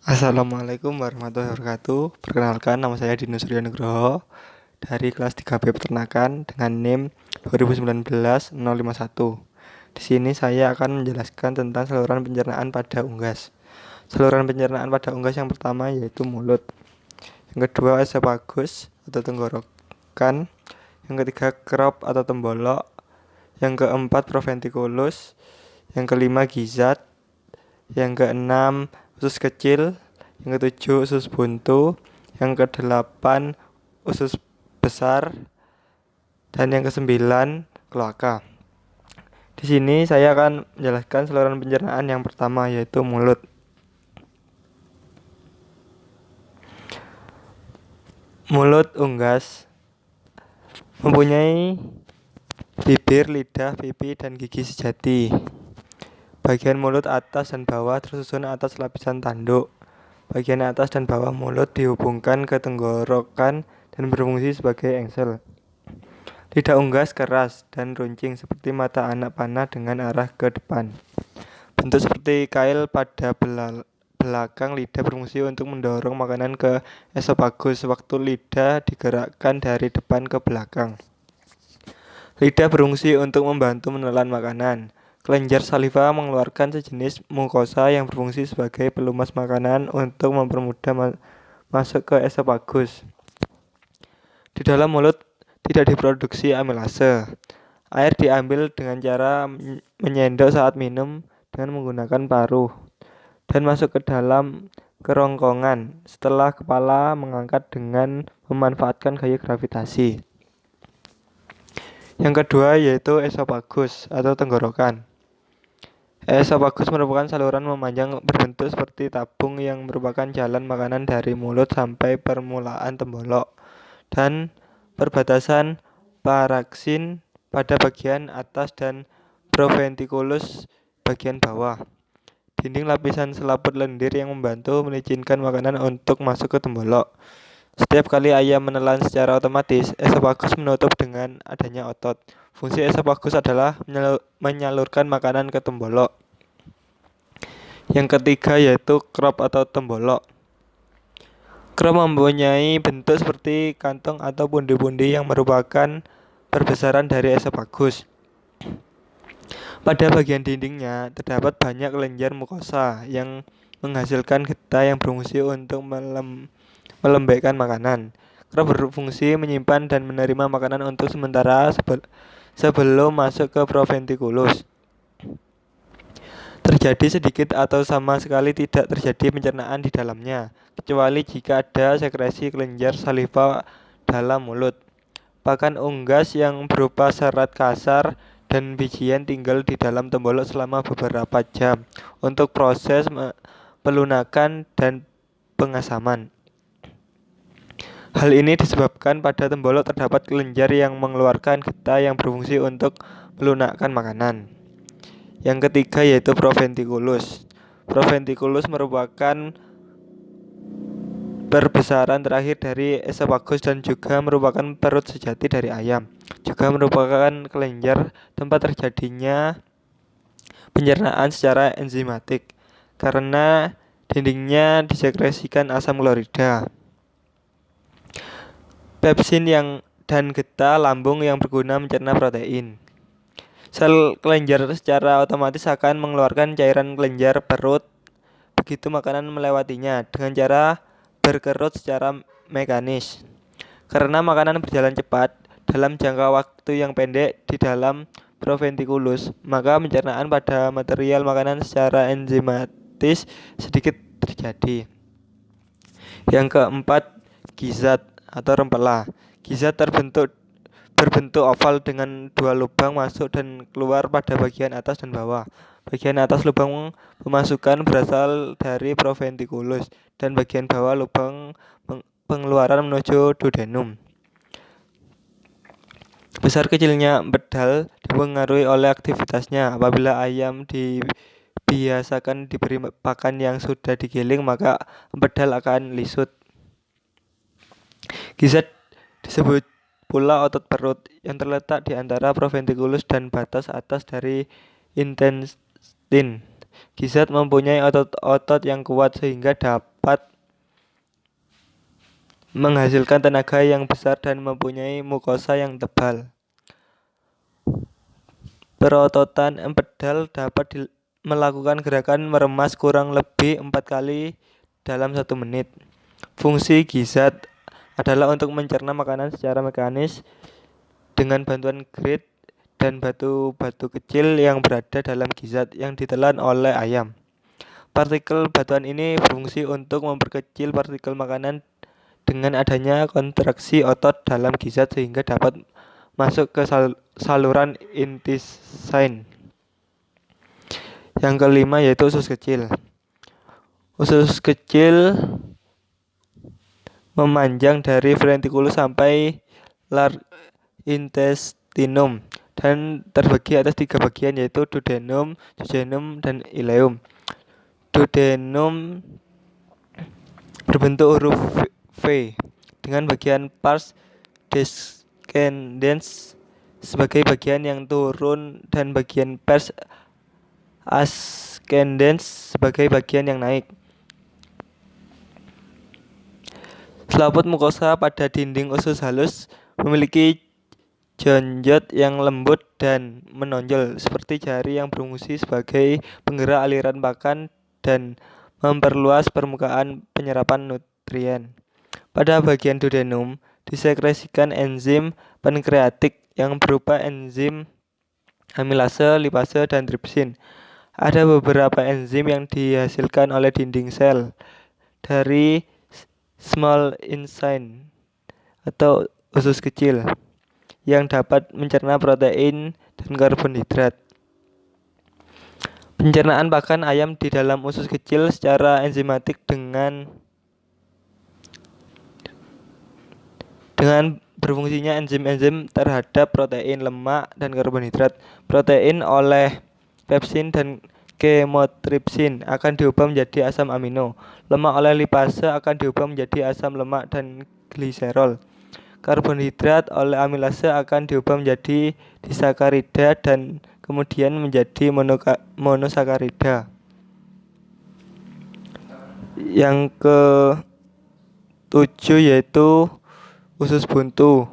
Assalamualaikum warahmatullahi wabarakatuh. Perkenalkan, nama saya Dino Suryo Nugroho dari kelas 3B Peternakan dengan NIM 2019-051. Di sini saya akan menjelaskan tentang saluran pencernaan pada unggas. Saluran pencernaan pada unggas yang pertama yaitu mulut. Yang kedua esofagus atau tenggorokan. Yang ketiga crop atau tembolok. Yang keempat proventriculus. Yang kelima gizzard. Yang keenam usus kecil. Yang ketujuh usus buntu. Yang kedelapan usus besar. Dan yang kesembilan kloaka. Di sini saya akan menjelaskan saluran pencernaan yang pertama yaitu mulut. Mulut unggas mempunyai bibir, lidah, pipi, dan gigi sejati. Bagian mulut atas dan bawah tersusun atas lapisan tanduk. Bagian atas dan bawah mulut dihubungkan ke tenggorokan dan berfungsi sebagai engsel. Lidah unggas keras dan runcing seperti mata anak panah dengan arah ke depan. Bentuk seperti kail pada belakang lidah berfungsi untuk mendorong makanan ke esofagus waktu lidah digerakkan dari depan ke belakang. Lidah berfungsi untuk membantu menelan makanan. Kelenjar saliva mengeluarkan sejenis mukosa yang berfungsi sebagai pelumas makanan untuk mempermudah masuk ke esofagus. Di dalam mulut tidak diproduksi amilase. Air diambil dengan cara menyendok saat minum dengan menggunakan paruh dan masuk ke dalam kerongkongan setelah kepala mengangkat dengan memanfaatkan gaya gravitasi. Yang kedua yaitu esofagus atau tenggorokan. Esofagus merupakan saluran memanjang berbentuk seperti tabung yang merupakan jalan makanan dari mulut sampai permulaan tembolok dan perbatasan paraksin pada bagian atas dan proventriculus bagian bawah. Dinding lapisan selaput lendir yang membantu melicinkan makanan untuk masuk ke tembolok. Setiap kali ayam menelan secara otomatis, esofagus menutup dengan adanya otot. Fungsi esofagus adalah menyalurkan makanan ke tembolok. Yang ketiga yaitu crop atau tembolok. Crop mempunyai bentuk seperti kantong atau pundi-pundi yang merupakan perbesaran dari esofagus. Pada bagian dindingnya terdapat banyak kelenjar mukosa yang menghasilkan getah yang berfungsi untuk melembekkan makanan. Crop berfungsi menyimpan dan menerima makanan untuk sementara sebelum masuk ke proventriculus. Terjadi sedikit atau sama sekali tidak terjadi pencernaan di dalamnya, kecuali jika ada sekresi kelenjar saliva dalam mulut. Pakan unggas yang berupa serat kasar dan bijian tinggal di dalam tembolok selama beberapa jam untuk proses pelunakan dan pengasaman. Hal ini disebabkan pada tembolok terdapat kelenjar yang mengeluarkan getah yang berfungsi untuk melunakkan makanan. Yang ketiga yaitu proventriculus. Proventriculus merupakan perbesaran terakhir dari esofagus dan juga merupakan perut sejati dari ayam. Juga merupakan kelenjar tempat terjadinya pencernaan secara enzimatik karena dindingnya disekresikan asam klorida. Pepsin dan getah lambung yang berguna mencerna protein. Sel kelenjar secara otomatis akan mengeluarkan cairan kelenjar perut begitu makanan melewatinya dengan cara berkerut secara mekanis. Karena makanan berjalan cepat dalam jangka waktu yang pendek di dalam proventriculus, maka pencernaan pada material makanan secara enzimatis sedikit terjadi. Yang keempat, gizzard atau rempela. Gizzard berbentuk oval dengan dua lubang masuk dan keluar pada bagian atas dan bawah. Bagian atas lubang pemasukan berasal dari proventriculus dan bagian bawah lubang pengeluaran menuju duodenum. Besar kecilnya empedal dipengaruhi oleh aktivitasnya. Apabila ayam dibiasakan diberi pakan yang sudah digiling, maka empedal akan lisut. Gizzard disebut pula otot perut yang terletak di antara proventriculus dan batas atas dari intestine. Gizzard mempunyai otot-otot yang kuat sehingga dapat menghasilkan tenaga yang besar dan mempunyai mukosa yang tebal. Perototan empedal dapat melakukan gerakan meremas kurang lebih 4 kali dalam 1 menit. Fungsi gizat adalah untuk mencerna makanan secara mekanis dengan bantuan grit dan batu-batu kecil yang berada dalam gizat yang ditelan oleh ayam. Partikel batuan ini berfungsi untuk memperkecil partikel makanan dengan adanya kontraksi otot dalam gizat sehingga dapat masuk ke saluran intestine. Yang kelima yaitu usus kecil. Usus kecil memanjang dari ventriculus sampai large intestinum dan terbagi atas 3 bagian yaitu duodenum, jejunum, dan ileum. Duodenum berbentuk huruf V dengan bagian pars descendens sebagai bagian yang turun dan bagian pars ascendens sebagai bagian yang naik. Selaput mukosa pada dinding usus halus memiliki jonjot yang lembut dan menonjol seperti jari yang berfungsi sebagai penggerak aliran makan dan memperluas permukaan penyerapan nutrien. Pada bagian duodenum disekresikan enzim pankreatik yang berupa enzim amilase, lipase, dan tripsin. Ada beberapa enzim yang dihasilkan oleh dinding sel dari small intestine atau usus kecil yang dapat mencerna protein dan karbohidrat. Pencernaan pakan ayam di dalam usus kecil secara enzimatik dengan berfungsinya enzim-enzim terhadap protein, lemak, dan karbohidrat. Protein oleh pepsin dan kemotripsin akan diubah menjadi asam amino. Lemak oleh lipase akan diubah menjadi asam lemak dan gliserol. Karbohidrat oleh amilase akan diubah menjadi disakarida dan kemudian menjadi monosakarida. Yang ke-7 yaitu usus buntu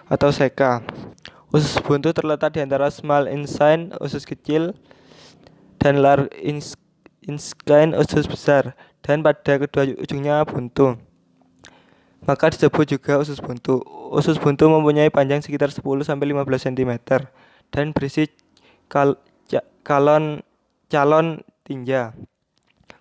atau seka. Usus buntu terletak di antara small intestine, usus kecil, dan large intestine, usus besar, dan pada kedua ujungnya buntu. Maka disebut juga usus buntu. Usus buntu mempunyai panjang sekitar 10-15 cm dan berisi calon tinja.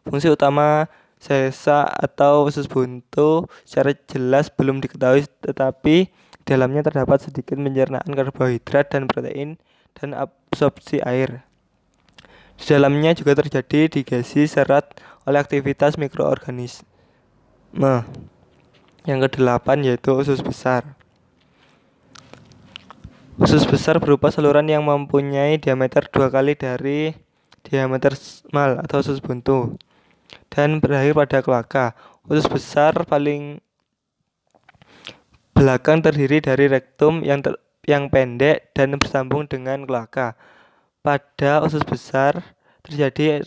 Fungsi utama sesa atau usus buntu secara jelas belum diketahui, tetapi di dalamnya terdapat sedikit pencernaan karbohidrat dan protein dan absorpsi air. Di dalamnya juga terjadi digesti serat oleh aktivitas mikroorganisme. Yang ke-8 yaitu usus besar. Usus besar berupa saluran yang mempunyai diameter 2 kali dari diameter small atau usus buntu dan berakhir pada kloaka. Usus besar paling belakang terdiri dari rektum yang pendek dan bersambung dengan kloaka. Pada usus besar terjadi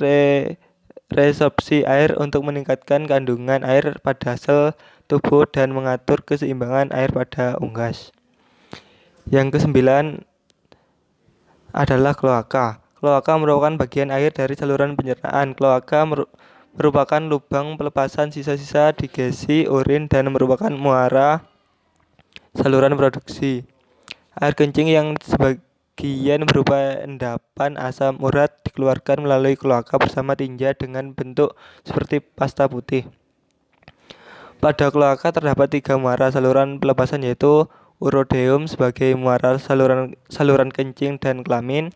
resorpsi air untuk meningkatkan kandungan air pada sel tubuh dan mengatur keseimbangan air pada unggas. Yang ke-9 adalah kloaka. Kloaka merupakan bagian akhir dari saluran pencernaan. Kloaka merupakan lubang pelepasan sisa-sisa digesti urin dan merupakan muara saluran produksi air kencing yang sebagian berupa endapan asam urat dikeluarkan melalui kloaka bersama tinja dengan bentuk seperti pasta putih. Pada kloaka terdapat 3 muara saluran pelepasan yaitu urodeum sebagai muara saluran kencing dan kelamin,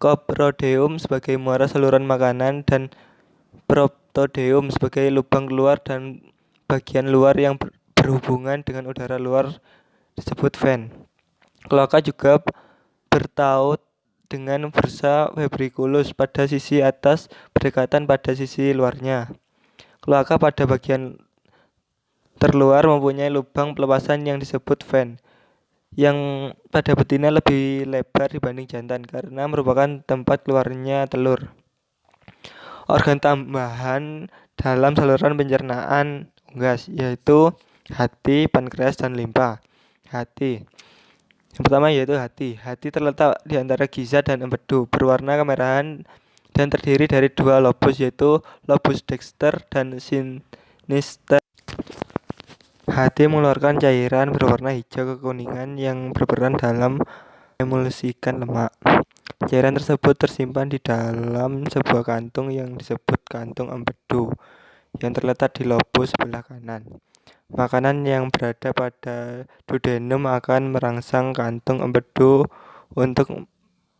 coprodeum sebagai muara saluran makanan, dan proptodeum sebagai lubang keluar dan bagian luar yang berhubungan dengan udara luar disebut ven. Kloaka juga bertaut dengan bursa ventriculus pada sisi atas berdekatan pada sisi luarnya. Kloaka pada bagian terluar mempunyai lubang pelepasan yang disebut ven, yang pada betina lebih lebar dibanding jantan karena merupakan tempat keluarnya telur. Organ tambahan dalam saluran pencernaan unggas, yaitu hati, pankreas, dan limpa. Hati. Yang pertama yaitu hati. Hati terletak di antara giza dan empedu, berwarna kemerahan dan terdiri dari dua lobus, yaitu lobus dexter dan sinister. Hati mengeluarkan cairan berwarna hijau kekuningan yang berperan dalam emulsikan lemak. Cairan tersebut tersimpan di dalam sebuah kantung yang disebut kantung empedu yang terletak di lobus sebelah kanan. Makanan yang berada pada duodenum akan merangsang kantung empedu untuk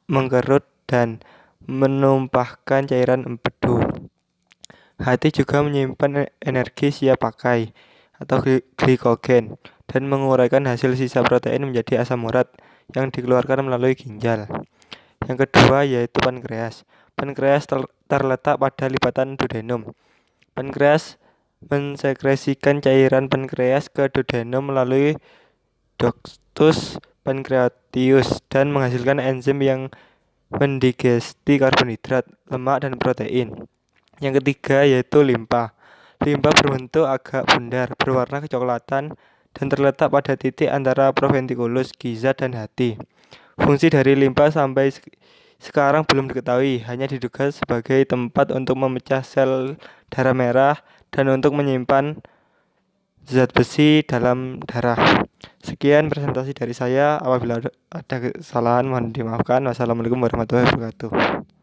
mengkerut dan menumpahkan cairan empedu. Hati juga menyimpan energi siap pakai atau glikogen dan menguraikan hasil sisa protein menjadi asam urat yang dikeluarkan melalui ginjal. Yang kedua yaitu pankreas. Pankreas terletak pada lipatan duodenum. Pankreas mensekresikan cairan pankreas ke duodenum melalui ductus pancreatius dan menghasilkan enzim yang mendigesti karbohidrat, lemak, dan protein. Yang ketiga yaitu limpa. Limpa berbentuk agak bundar, berwarna kecoklatan, dan terletak pada titik antara proventriculus, giza, dan hati. Fungsi dari limpa sampai sekarang belum diketahui, hanya diduga sebagai tempat untuk memecah sel darah merah dan untuk menyimpan zat besi dalam darah. Sekian presentasi dari saya. Apabila ada kesalahan mohon dimaafkan. Wassalamualaikum warahmatullahi wabarakatuh.